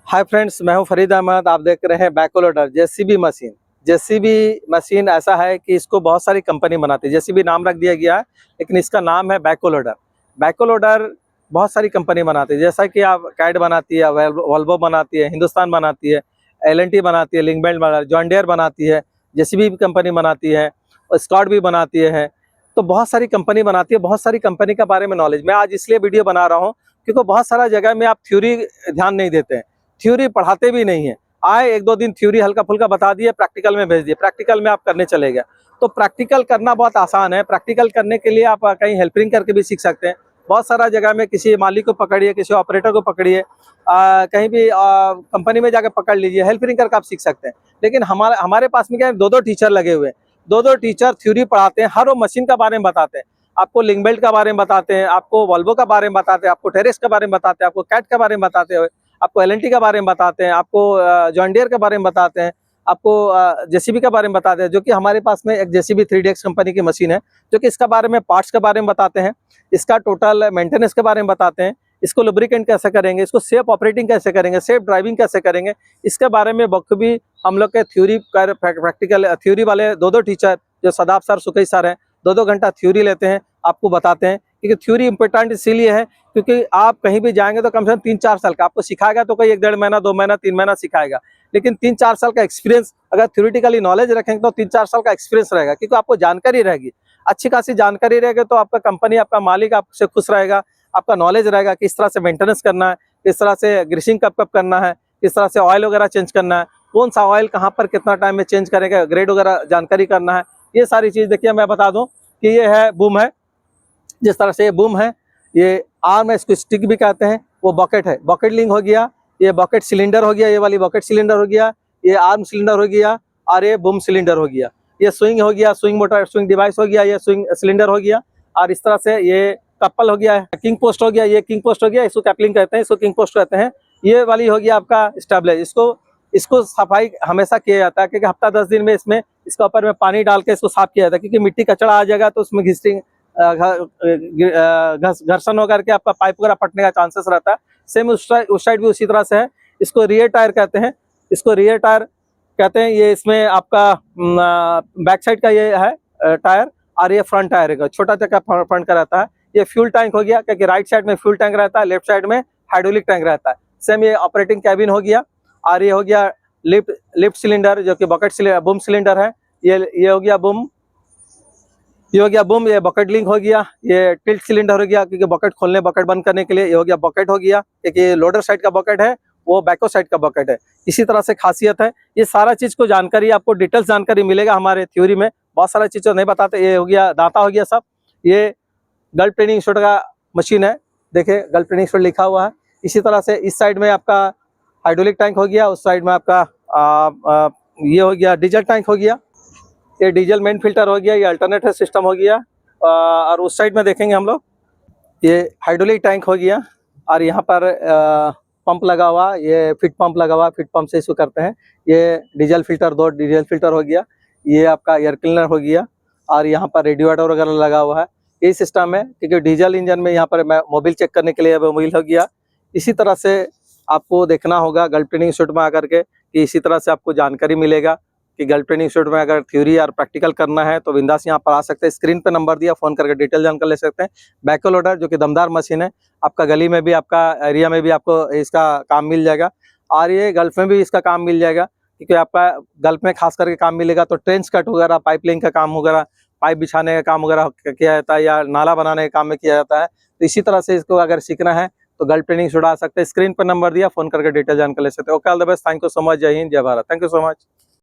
Hi friends, मैं हूं फरीद अहमद। आप देख रहे हैं backhoe loader JCB machine. JCB machine ऐसा है कि इसको बहुत सारी कंपनी बनाती है। जेसीबी नाम रख दिया गया है, लेकिन इसका नाम है बैकहो लोडर। बैकहो लोडर बहुत सारी कंपनी बनाती है, जैसा कि आप कैड बनाती है, वॉल्वो बनाती है, हिंदुस्तान बनाती है, एल&टी बनाती है, लिंकबेल्ट बनाती है, जॉन डियर बनाती है, जेसीबी भी कंपनी बनाती है, और स्कॉट भी बनाती है। तो बहुत सारी कंपनी बनाती है। बहुत सारी कंपनी के बारे में नॉलेज मैं आज इसलिए वीडियो बना रहा हूँ क्योंकि बहुत सारा जगह में आप थ्योरी ध्यान नहीं देते हैं, थ्योरी पढ़ाते भी नहीं है। आए एक दो दिन थ्योरी हल्का फुल्का बता दिए, प्रैक्टिकल में भेज दिए, प्रैक्टिकल में आप करने चले गए। तो प्रैक्टिकल करना बहुत आसान है। प्रैक्टिकल करने के लिए आप कहीं हेल्पिंग करके भी सीख सकते हैं। बहुत सारा जगह में किसी मालिक को पकड़िए, किसी ऑपरेटर को पकड़िए, कहीं भी कंपनी में जाकर पकड़ लीजिए, हेल्पिंग करके आप सीख सकते हैं। लेकिन हमारे पास में क्या है, दो दो टीचर लगे हुए हैं। दो टीचर थ्योरी पढ़ाते हैं, हर वो मशीन का बारे में बताते हैं। आपको लिंक बेल्ट का बारे में बताते हैं, आपको वॉल्वो का बारे में बताते हैं, आपको टेरेस के बारे में बताते हैं, आपको कैट के बारे में बताते हैं, आपको एल&टी के बारे में बताते हैं, आपको जॉन डियर के बारे में बताते हैं, आपको जेसीबी के बारे में बताते हैं। जो कि हमारे पास में एक जेसीबी 3DX कंपनी की मशीन है, जो कि इसका बारे में पार्ट्स के बारे में बताते हैं, इसका टोटल मेंटेनेंस के बारे में बताते हैं, इसको लुब्रिकेंट कैसे करेंगे, इसको सेफ ऑपरेटिंग कैसे करेंगे, सेफ ड्राइविंग कैसे करेंगे, इसके बारे में बखूबी हम लोग के थ्योरी प्रैक्टिकल थ्योरी वाले दो टीचर, जो सदाब सर, सुकई सर हैं, दो घंटा थ्योरी लेते हैं, आपको बताते हैं। क्योंकि थ्योरी इंपॉर्टेंट इसीलिए है क्योंकि आप कहीं भी जाएंगे तो कम से कम 3-4 साल का आपको सिखाएगा, तो कोई 1-1.5 महीना, 2 महीना, 3 महीना सिखाएगा। लेकिन 3-4 साल का एक्सपीरियंस अगर थ्योरेटिकली नॉलेज रखेंगे तो 3-4 साल का एक्सपीरियंस रहेगा, क्योंकि आपको जानकारी रहेगी, अच्छी खासी जानकारी रहेगी। तो आपका कंपनी, आपका मालिक आपसे खुश रहेगा। आपका नॉलेज रहेगा किस तरह से मेंटेनेंस करना है, किस तरह से ग्रीसिंग कब कब करना है, किस तरह से ऑयल वगैरह चेंज करना है, कौन सा ऑयल कहाँ पर कितना टाइम में चेंज करेगा, ग्रेड वगैरह जानकारी करना है। ये सारी चीज़ देखिए, मैं बता दूं कि ये है बूम है। जिस तरह से ये बूम है, ये आर्म है, इसको स्टिक भी कहते हैं। वो बकेट है, बकेट लिंक हो गया, ये बकेट सिलेंडर हो गया, ये वाली बकेट सिलेंडर हो गया, ये आर्म सिलेंडर हो गया, और ये बूम सिलेंडर हो गया। ये स्विंग हो गया, स्विंग मोटर, स्विंग डिवाइस हो गया, ये स्विंग सिलेंडर हो गया। और इस तरह से ये कपल हो गया, किंग पोस्ट हो गया, ये किंग पोस्ट हो गया, इसको कैपलिंग कहते हैं, इसको किंग पोस्ट कहते हैं। ये वाली हो गया आपका स्टेबलाइज। इसको सफाई हमेशा किया जाता है, क्योंकि हफ्ता 10 दिन में इसमें इसके ऊपर में पानी डाल के इसको साफ किया जाता है, क्योंकि मिट्टी कचड़ा आ जाएगा तो उसमें घर्षण होकर के आपका पाइप वगैरह फटने का चांसेस रहता है। सेम उस साइड भी उसी तरह से है। इसको रियर टायर कहते हैं, इसको रियर टायर कहते हैं। ये इसमें आपका बैक साइड का ये है टायर, और ये फ्रंट टायर है, छोटा चक्का फ्रंट का रहता है। ये फ्यूल टैंक हो गया, क्योंकि राइट साइड में फ्यूल टैंक रहता है, लेफ्ट साइड में हाइड्रोलिक टैंक रहता है। सेम ये ऑपरेटिंग कैबिन हो गया। और ये हो गया लिफ्ट सिलेंडर, जो कि बकेट बूम सिलेंडर है। ये हो गया बूम, ये हो गया बूम। ये बकेट लिंक हो गया, ये टिल्ट सिलेंडर हो गया, क्योंकि बकेट खोलने बकेट बंद करने के लिए। ये हो गया बकेट हो गया, क्योंकि ये लोडर साइड का बकेट है, वो बैको साइड का बकेट है। इसी तरह से खासियत है। ये सारा चीज को जानकारी, आपको डिटेल्स जानकारी मिलेगा हमारे थ्योरी में। बहुत सारा चीज नहीं बताते। ये हो गया दाता हो गया सब। ये गल्फ ट्रेनिंग इंस्टीट्यूट का मशीन है, देखिए गल्फ ट्रेनिंग इंस्टीट्यूट लिखा हुआ है। इसी तरह से इस साइड में आपका हाइड्रोलिक टैंक हो गया, उस साइड में आपका ये हो गया डीजल टैंक हो गया, ये डीजल मेन फिल्टर हो गया, ये अल्टरनेटर सिस्टम हो गया। और उस साइड में देखेंगे हम लोग, ये हाइड्रोलिक टैंक हो गया, और यहाँ पर पंप लगा हुआ, ये फिट पंप लगा हुआ, फिट पंप से इसको करते हैं। ये डीजल फिल्टर, 2 डीजल फिल्टर हो गया। ये आपका एयर क्लीनर हो गया, और यहाँ पर रेडिएटर वगैरह लगा हुआ है। ये सिस्टम है, क्योंकि डीजल इंजन में यहाँ पर मोबिल चेक करने के लिए मोबिल हो गया। इसी तरह से आपको देखना होगा गल्फ ट्रेनिंग इंस्टीट्यूट में आकर के, कि इसी तरह से आपको जानकारी मिलेगा कि गल्फ ट्रेनिंग इंस्टीट्यूट में अगर थ्योरी और प्रैक्टिकल करना है तो बिंदास यहाँ पर आ सकते हैं। स्क्रीन पे नंबर दिया, फोन करके डिटेल जानकर ले सकते हैं। बैकहो लोडर जो कि दमदार मशीन है, आपका गली में भी, आपका एरिया में भी आपको इसका काम मिल जाएगा, और ये गल्फ में भी इसका काम मिल जाएगा। क्योंकि आपका गल्फ में खास करके काम मिलेगा तो ट्रेंच कट वगैरह, पाइप लाइन का काम वगैरह, पाइप बिछाने का काम वगैरह किया जाता है, या नाला बनाने का काम में किया जाता है। तो इसी तरह से इसको अगर सीखना है तो गल्फ ट्रेनिंग इंस्टीट्यूट आ सकते हैं। स्क्रीन पर नंबर दिया, फोन करके डिटेल जानकर ले सकते हैं। Okay, all the best, thank you so much, जय हिंद, जय Bharat, thank you so much.